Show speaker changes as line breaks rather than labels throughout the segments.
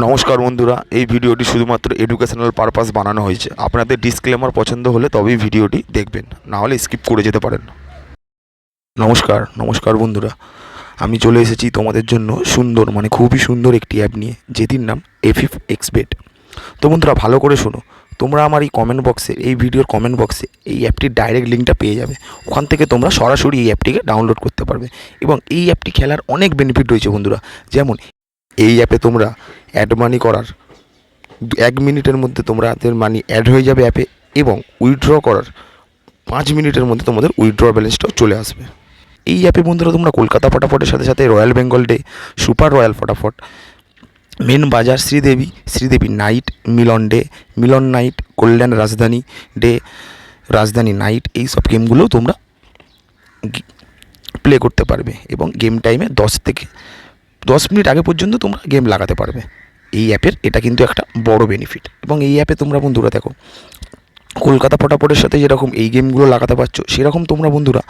নমস্কার বন্ধুরা, এই ভিডিওটি শুধুমাত্র এডুকেশনাল পারপাস বানানো হয়েছে। আপনাদের ডিসক্লেমার পছন্দ হলে তবেই ভিডিওটি দেখবেন, না হলে স্কিপ করে যেতে পারেন। নমস্কার বন্ধুরা, আমি চলে এসেছি তোমাদের জন্য সুন্দর খুবই সুন্দর একটি অ্যাপ নিয়ে, যেটির নাম এফিফ এক্সবেট। তো বন্ধুরা ভালো করে শোনো, তোমরা আমার এই কমেন্ট বক্সে, এই ভিডিওর কমেন্ট বক্সে এই অ্যাপটির ডাইরেক্ট লিঙ্কটা পেয়ে যাবে। ওখান থেকে তোমরা সরাসরি এই অ্যাপটিকে ডাউনলোড করতে পারবে এবং এই অ্যাপটি খেলার অনেক বেনিফিট রয়েছে বন্ধুরা। যেমন এই অ্যাপে তোমরা অ্যাড মানি করার 1 মিনিটের মধ্যে তোমাদের মানি অ্যাড হয়ে যাবে অ্যাপে, এবং উইথড্র করার 5 মিনিটের মধ্যে তোমাদের উইথড্র ব্যালেন্সটাও চলে আসবে। এই অ্যাপে বন্ধুরা তোমরা কলকাতা ফটাফটের সাথে সাথে royal Bengal day, super royal ফটাফট, মেন বাজার, শ্রীদেবী নাইট, মিলন নাইট, কল্যাণ রাজধানী ডে, রাজধানী নাইট, এই সব গেমগুলোও তোমরা প্লে করতে পারবে এবং গেম টাইমে 10 মিনিট আগে পর্যন্ত তোমরা গেম লাগাতে পারবে। এই অ্যাপের এটা কিন্তু একটা বড় বেনিফিট। এবং এই অ্যাপে তোমরা বন্ধুরা দেখো, কলকাতা ফটাফটের সাথে যেরকম এই গেমগুলো লাগাতে পারছো, সেরকম তোমরা বন্ধুরা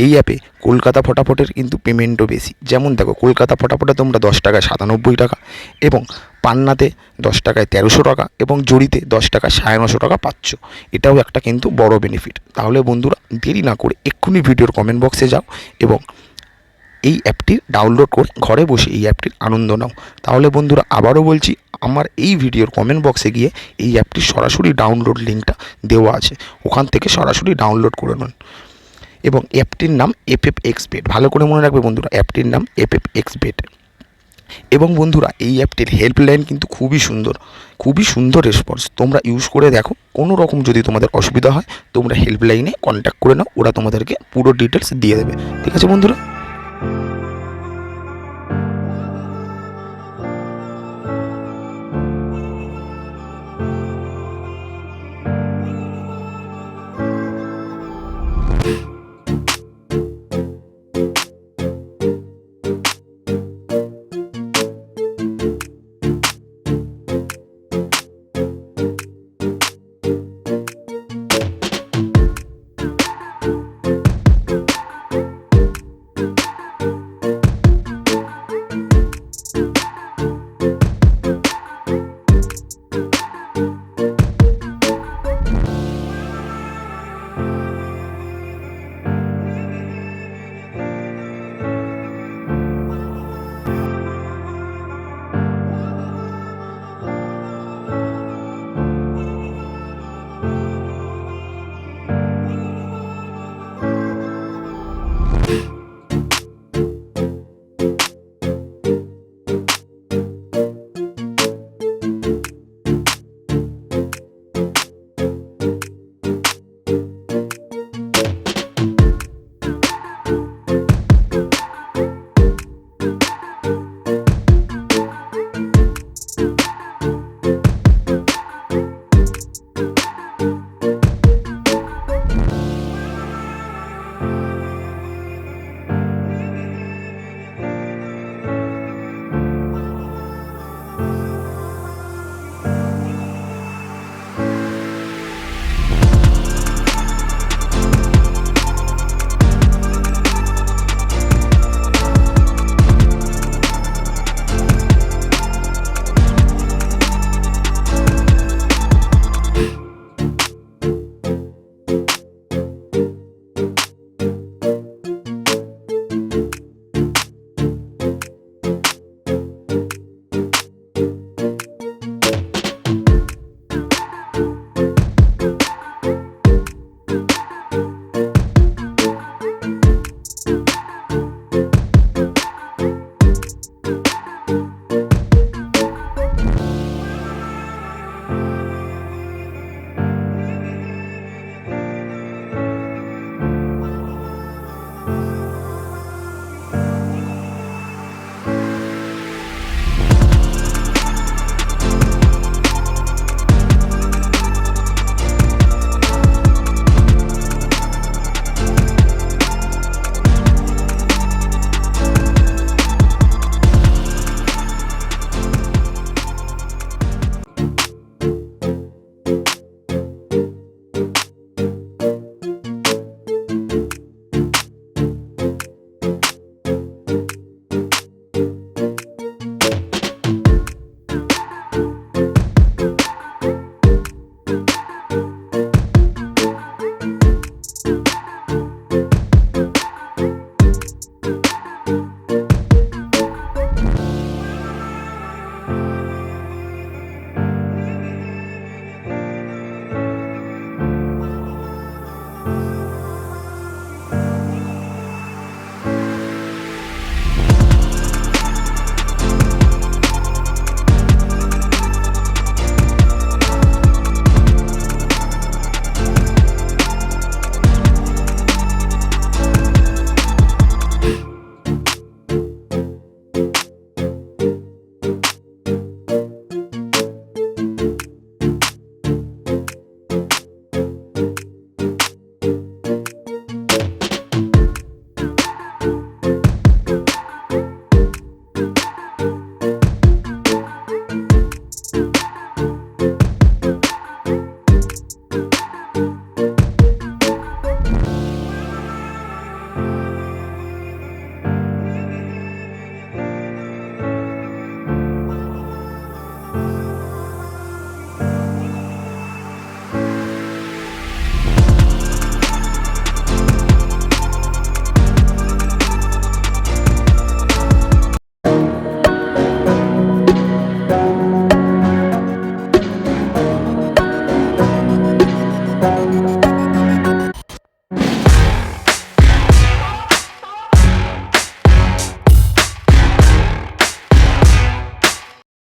এই অ্যাপে কলকাতা ফটাফটের কিন্তু পেমেন্টও বেশি। যেমন দেখো, কলকাতা ফটাফটে তোমরা 10 টাকায় 97 টাকা, এবং পান্নাতে 10 টাকায় 1300 টাকা, এবং জড়িতে 10 টাকায় 950 টাকা পাচ্ছ। এটাও একটা কিন্তু বড় বেনিফিট। তাহলে বন্ধুরা দেরি না করে এক্ষুনি ভিডিওর কমেন্ট বক্সে যাও এবং এই অ্যাপটি ডাউনলোড করে ঘরে বসে এই অ্যাপটির আনন্দ নাও। তাহলে বন্ধুরা আবারও বলছি, আমার এই ভিডিওর কমেন্ট বক্সে গিয়ে এই অ্যাপটির সরাসরি ডাউনলোড লিঙ্কটা দেওয়া আছে, ওখান থেকে সরাসরি ডাউনলোড করে নেন। এবং অ্যাপটির নাম এফএফ এক্সবেট, ভালো করে মনে রাখবে বন্ধুরা, অ্যাপটির নাম এফএফ এক্সবেট। এবং বন্ধুরা এই অ্যাপটির হেল্পলাইন কিন্তু খুবই সুন্দর রেসপন্স। তোমরা ইউজ করে দেখো, কোনো রকম যদি তোমাদের অসুবিধা হয় তোমরা হেল্পলাইনে কন্ট্যাক্ট করে নাও, ওরা তোমাদেরকে পুরো ডিটেলস দিয়ে দেবে। ঠিক আছে বন্ধুরা।